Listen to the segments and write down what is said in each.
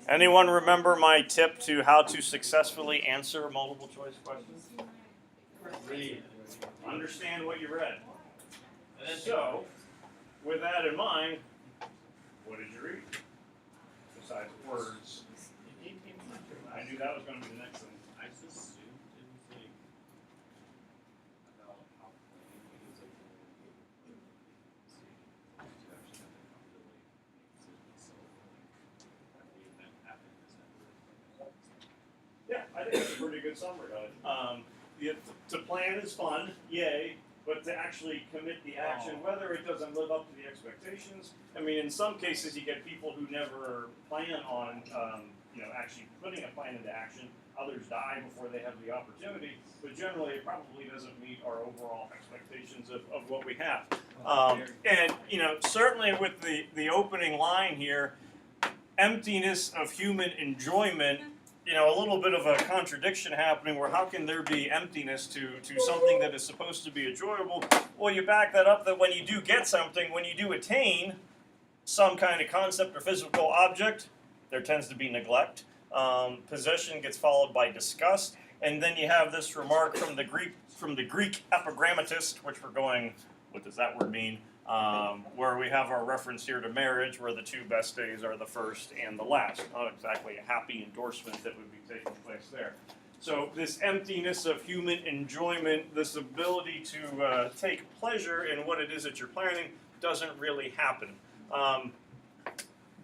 Anyone remember my tip to how to successfully answer multiple choice questions? Read. Understand what you read. So, with that in mind, what did you read? Besides words. I knew that was going to be the next thing. I just assumed it was like about how it was like Yeah, I think that's a pretty good summary of it. To plan is fun, yay, but to actually commit the action, whether it doesn't live up to the expectations. I mean, in some cases, you get people who never plan on, actually putting a plan into action. Others die before they have the opportunity, but generally, it probably doesn't meet our overall expectations of what we have. And certainly with the opening line here, emptiness of human enjoyment. A little bit of a contradiction happening where how can there be emptiness to something that is supposed to be enjoyable? Well, you back that up that when you do get something, when you do attain some kind of concept or physical object, there tends to be neglect. Possession gets followed by disgust, and then you have this remark from the Greek epigrammatist, which we're going, what does that word mean? Where we have our reference here to marriage, where the two best days are the first and the last. Not exactly a happy endorsement that would be taking place there. So this emptiness of human enjoyment, this ability to take pleasure in what it is that you're planning, doesn't really happen.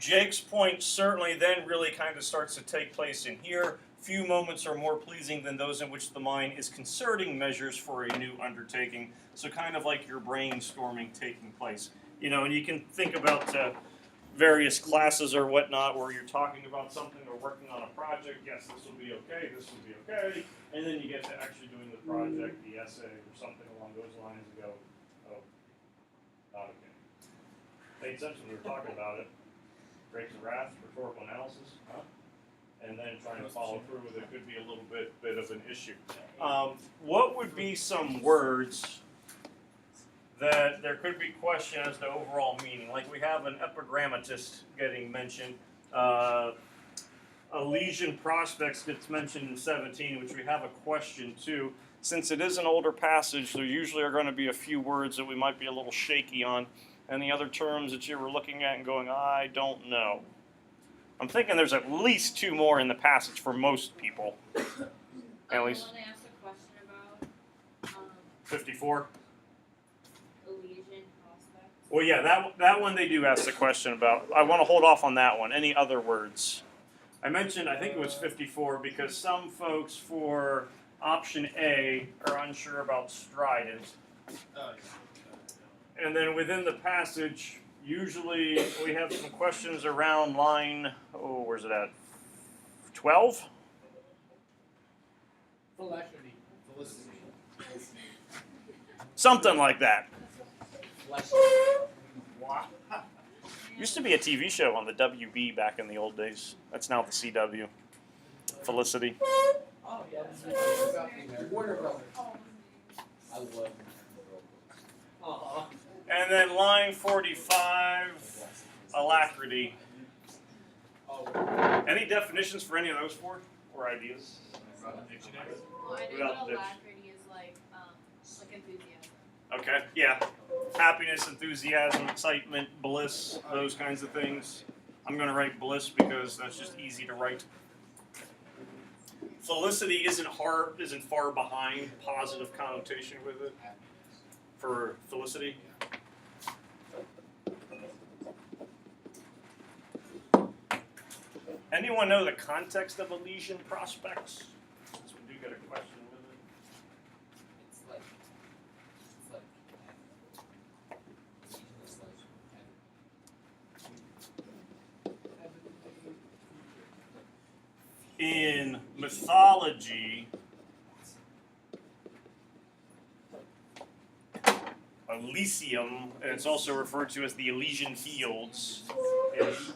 Jake's point certainly then really kind of starts to take place in here. Few moments are more pleasing than those in which the mind is concerting measures for a new undertaking. So kind of like your brainstorming taking place. And you can think about various classes or whatnot where you're talking about something or working on a project. Yes, this will be okay, this will be okay. And then you get to actually doing the project, the essay, or something along those lines and go, oh, not okay. Made sense when we were talking about it. Grapes of wrath, rhetorical analysis, huh? And then trying to follow through with it could be a little bit of an issue. What would be some words that there could be question as to overall meaning? Like we have an epigrammatist getting mentioned. Elysian prospects gets mentioned in 17, which we have a question too. Since it is an older passage, there usually are going to be a few words that we might be a little shaky on. Any other terms that you were looking at and going, I don't know? I'm thinking there's at least two more in the passage for most people. At least. When they asked a question about 54. Elysian prospects. Well, yeah, that one they do ask the question about. I want to hold off on that one. Any other words? I mentioned, I think it was 54, because some folks for option A are unsure about strident. And then within the passage, usually we have some questions around line, where's it at? 12? Felicity. Something like that. Wow. Used to be a TV show on the WB back in the old days. That's now the CW. Felicity. Oh, yeah. Warner Brothers. I love Warner Brothers. And then line 45, alacrity. Any definitions for any of those four? Or ideas? Well, I know Without that the alacrity is like enthusiasm. Okay, yeah. Happiness, enthusiasm, excitement, bliss, those kinds of things. I'm going to write bliss because that's just easy to write. Felicity isn't far behind positive connotation with it for felicity. Anyone know the context of Elysian prospects? Since we do get a question with it. In mythology, Elysium, and it's also referred to as the Elysian Fields, is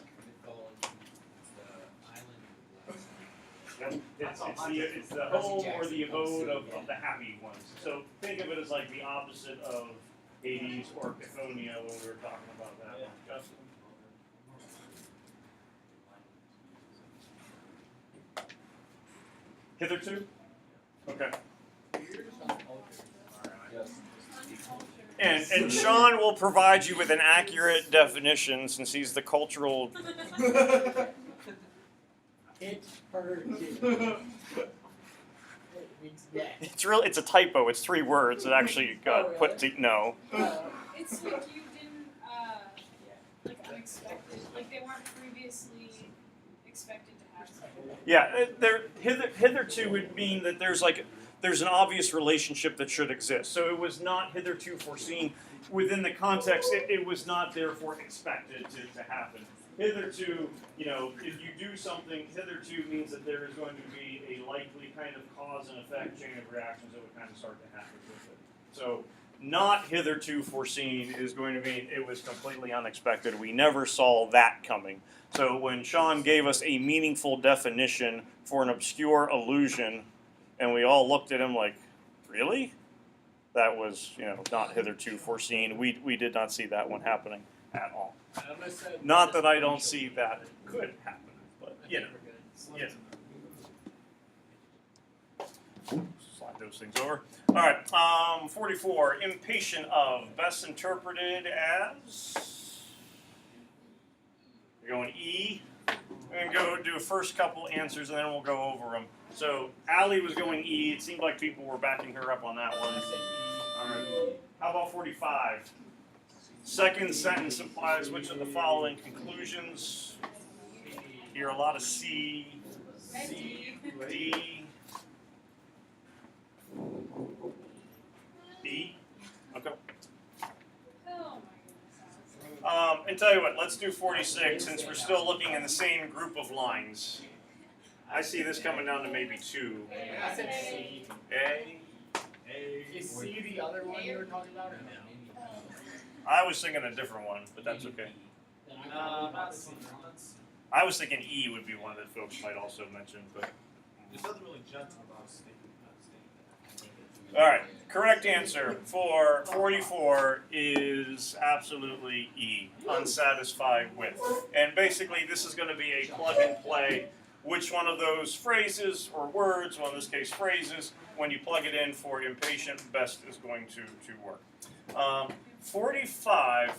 it's the home or the abode of the happy ones. So think of it as like the opposite of Hades or Chthonian when we were talking about that one. Justin? Hitherto? Okay. You're just on culture. Yes. And Sean will provide you with an accurate definition since he's the cultural. It hurts. It means yes. It's a typo. It's 3 words. It actually got put to no. It's like you didn't, like unexpected, like they weren't previously expected to have something. Yeah, hitherto would mean that there's an obvious relationship that should exist. So it was not hitherto foreseen within the context. It was not therefore expected to happen. Hitherto, if you do something, hitherto means that there is going to be a likely kind of cause and effect chain of reactions that would kind of start to happen with it. So not hitherto foreseen is going to mean it was completely unexpected. We never saw that coming. So when Sean gave us a meaningful definition for an obscure illusion, and we all looked at him like, really? That was, not hitherto foreseen. We did not see that one happening at all. Not that I don't see that it could happen, but yeah. Slide those things over. All right, 44. Impatient of, best interpreted as. We're going E. We're going to go do a first couple answers and then we'll go over them. So Allie was going E. It seemed like people were backing her up on that one. All right. How about 45? Second sentence implies which of the following conclusions? Hear a lot of C, D, B. Okay. Oh my goodness. And tell you what, let's do 46 since we're still looking in the same group of lines. I see this coming down to maybe 2. I said C. A. Is C the other one you were talking about? Or no? I was thinking a different one, but that's okay. I was thinking E would be one that folks might also mention, but. It doesn't really judge about stating that. All right, correct answer for 44 is absolutely E, unsatisfied with. And basically this is going to be a plug and play. Which one of those phrases or words, well in this case phrases, when you plug it in for impatient, best is going to work. 45,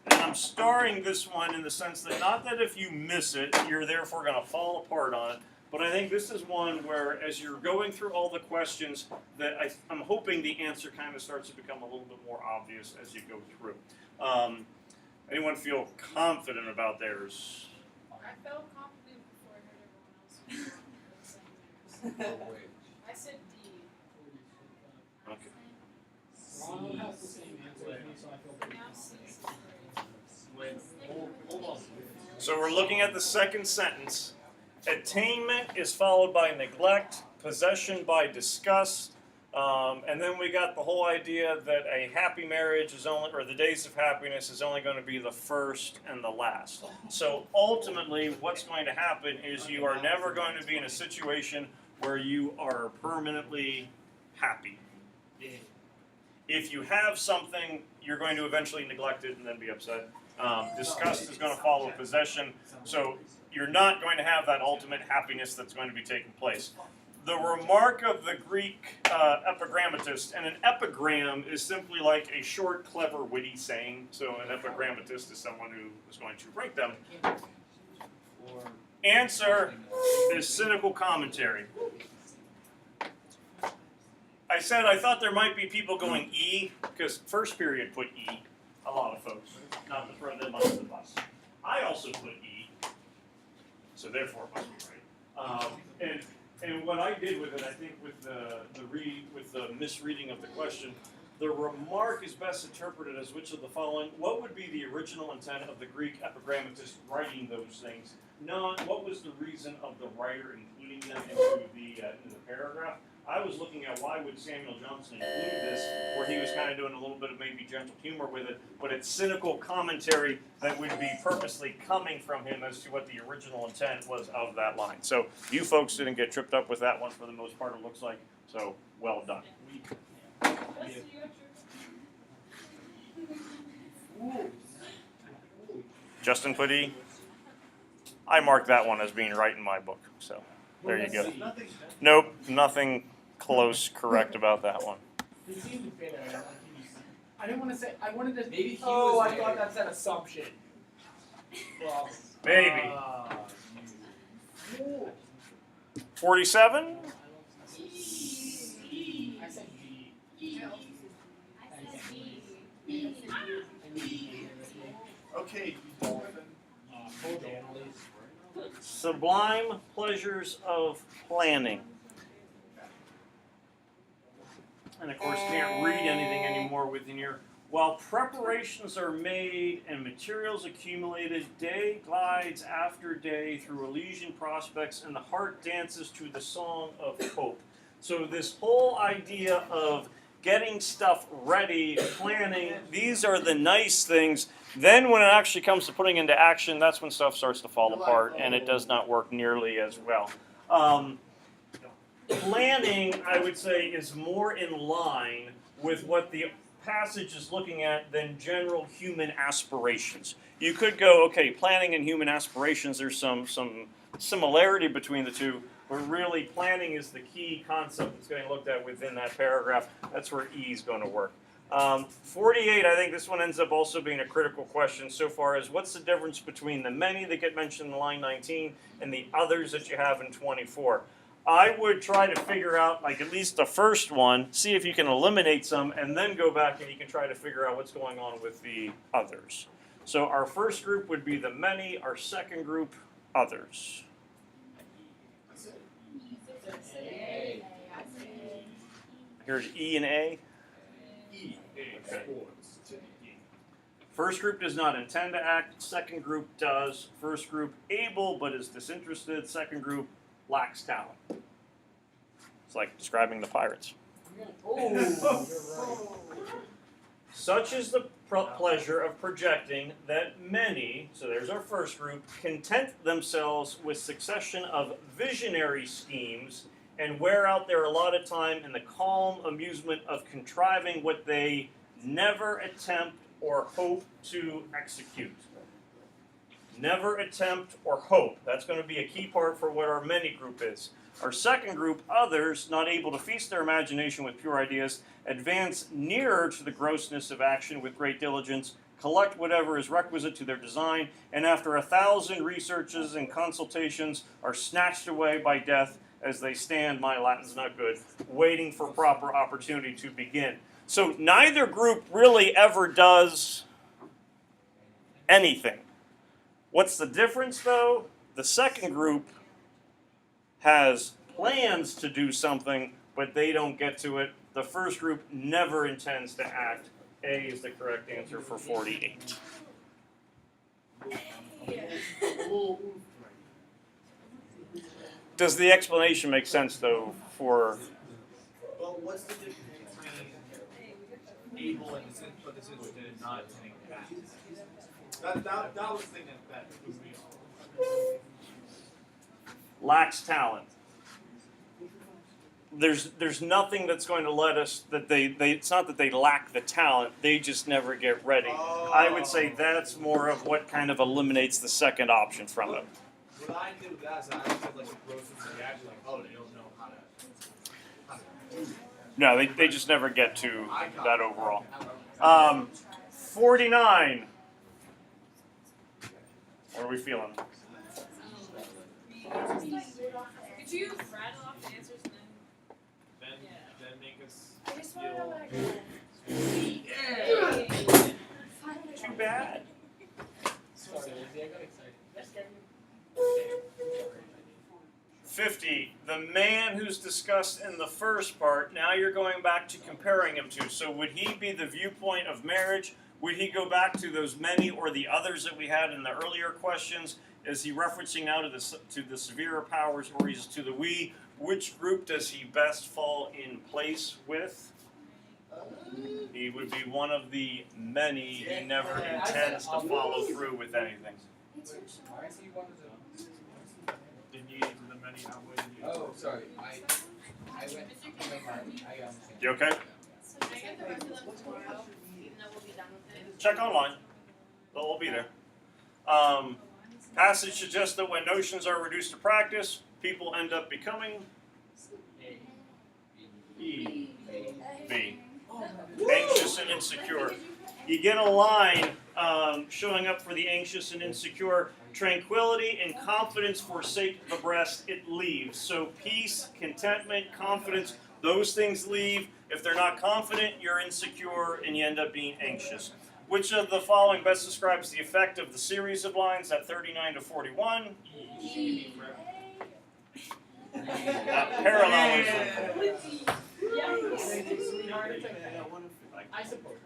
I'm starring this one in the sense that not that if you miss it, you're therefore going to fall apart on it, but I think this is one where as you're going through all the questions that I'm hoping the answer kind of starts to become a little bit more obvious as you go through. Anyone feel confident about theirs? I felt confident before I heard everyone else saying theirs. I said D. Okay. Ronald has the same answer as me, so I feel pretty Now confident. C is great. Wait, hold on. So we're looking at the second sentence. Attainment is followed by neglect, possession by disgust, and then we got the whole idea that a happy marriage is only, or the days of happiness is only going to be the first and the last. So ultimately, what's going to happen is you are never going to be in a situation where you are permanently happy. If you have something, you're going to eventually neglect it and then be upset. Disgust is going to follow possession, so you're not going to have that ultimate happiness that's going to be taking place. The remark of the Greek epigrammatist, and an epigram is simply like a short, clever, witty saying, so an epigrammatist is someone who is going to write them. Answer is cynical commentary. I said I thought there might be people going E, because first period put E, a lot of folks, not to throw them under the bus. I also put E, so therefore it must be right. And what I did with it, I think with the misreading of the question, the remark is best interpreted as which of the following, what would be the original intent of the Greek epigrammatist writing those things, not what was the reason of the writer including them into the paragraph. I was looking at why would Samuel Johnson include this, where he was kind of doing a little bit of maybe gentle humor with it, but it's cynical commentary that would be purposely coming from him as to what the original intent was of that line. So you folks didn't get tripped up with that one for the most part, it looks like, so well done. Let's see your Justin put E. I marked that one as being right in my book, so There you go. Nothing. Nope, nothing close correct about that one. He seemed to fit it. I didn't want to say. I wanted to. Maybe he Oh, was I thought there. that's an assumption. Well, Maybe. you. 47? I said G. I said B. Okay. Sublime pleasures of planning. And of course, can't read anything anymore within your. While preparations are made and materials accumulated, day glides after day through Elysian prospects, and the heart dances to the song of hope. So this whole idea of getting stuff ready, planning, these are the nice things. Then when it actually comes to putting into action, that's when stuff starts to fall apart, and it does not work nearly as well. Planning, I would say, is more in line with what the passage is looking at than general human aspirations. You could go, okay, planning and human aspirations, there's some similarity between the two, but really planning is the key concept that's getting looked at within that paragraph. That's where E is going to work. 48, I think this one ends up also being a critical question so far as what's the difference between the many that get mentioned in line 19 and the others that you have in 24. I would try to figure out, like, at least the first one, see if you can eliminate some, and then go back and you can try to figure out what's going on with the others. So our first group would be the many, our second group, others. A. Here's E and A. Okay. First group does not intend to act, second group does. First group able but is disinterested, second group lacks talent. It's like describing the pirates. Oh, you're right. Such is the pleasure of projecting that many, so there's our first group, content themselves with succession of visionary schemes and wear out their allotted time in the calm amusement of contriving what they never attempt or hope to execute. Never attempt or hope. That's going to be a key part for what our many group is. Our second group, others, not able to feast their imagination with pure ideas, advance nearer to the grossness of action with great diligence, collect whatever is requisite to their design, and after 1,000 researches and consultations are snatched away by death as they stand, my Latin's not good, waiting for proper opportunity to begin. So neither group really ever does anything. What's the difference, though? The second group has plans to do something, but they don't get to it. The first group never intends to act. A is the correct answer for 48. Does the explanation make sense, though, for... Well, what's the difference between able and disinterested and not intending to act? That was the thing that threw me off. lacks talent? There's nothing that's going to let us that they it's not that they lack the talent, they just never get ready. I would say that's more of what kind of eliminates the second option from it. What I did with that is I said like the grossness of the action, like, oh, they don't know how to do it. No, they just never get to I got that it. overall. 49. What are we feeling? Could you rattle off the answers and then? Then make us I just want to know feel. what I got. Too bad. Sorry, Lizzie, I got excited. 50. The man who's discussed in the first part, now you're going back to comparing him to. So would he be the viewpoint of marriage? Would he go back to those many or the others that we had in the earlier questions? Is he referencing now to the severer powers, or is to the we? Which group does he best fall in place with? He would be one of the many. He never intends to follow through with anything. I see one of them. Didn't you into the many outweigh the Oh, sorry. I went. I understand. You okay? So can I get the rest of them tomorrow, even though we'll be done with it? Check online. They'll all be there. Passage suggests that when notions are reduced to practice, people end up becoming B. Anxious and insecure. You get a line showing up for the anxious and insecure. Tranquility and confidence forsake the breast, it leaves. So peace, contentment, confidence, those things leave. If they're not confident, you're insecure and you end up being anxious. Which of the following best describes the effect of the series of lines at 39 to 41? Parallelism. I suppose.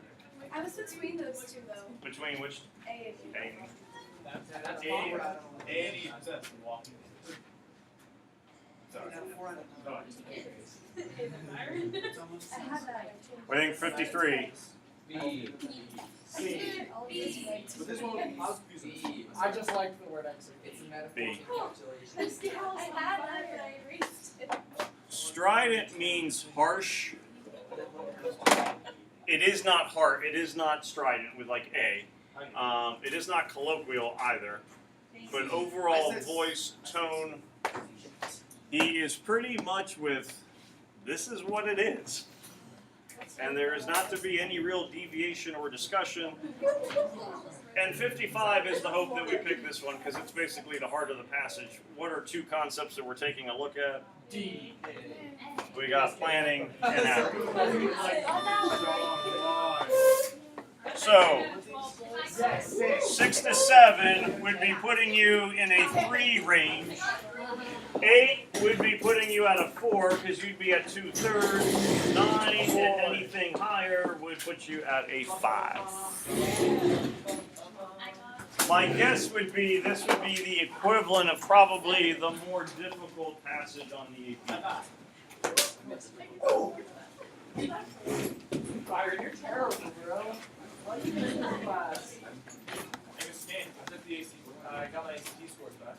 I was between those two though. Between which? A and B. That's Annie possessed walking. Sorry. I had that. I think 53. C. But this one, I was confused. I just like the word exit. It's a metaphor B. for calculation. I had that, but I erased it. Strident means harsh. It is not hard. It is not strident with like A. It is not colloquial either. But overall voice, tone, he is pretty much with, this is what it is. And there is not to be any real deviation or discussion. And 55 is the hope that we pick this one because it's basically the heart of the passage. What are two concepts that we're taking a look at? D. We got planning and acting. So, 6 to 7 would be putting you in a 3 range. 8 would be putting you at a 4 because you'd be at 2/3. 9 and anything higher would put you at a 5. My guess would be this would be the equivalent of probably the more difficult passage on the AP. Byron, you're terrible, bro. Why are you doing that class? I took the AC. I got my ACT scores back.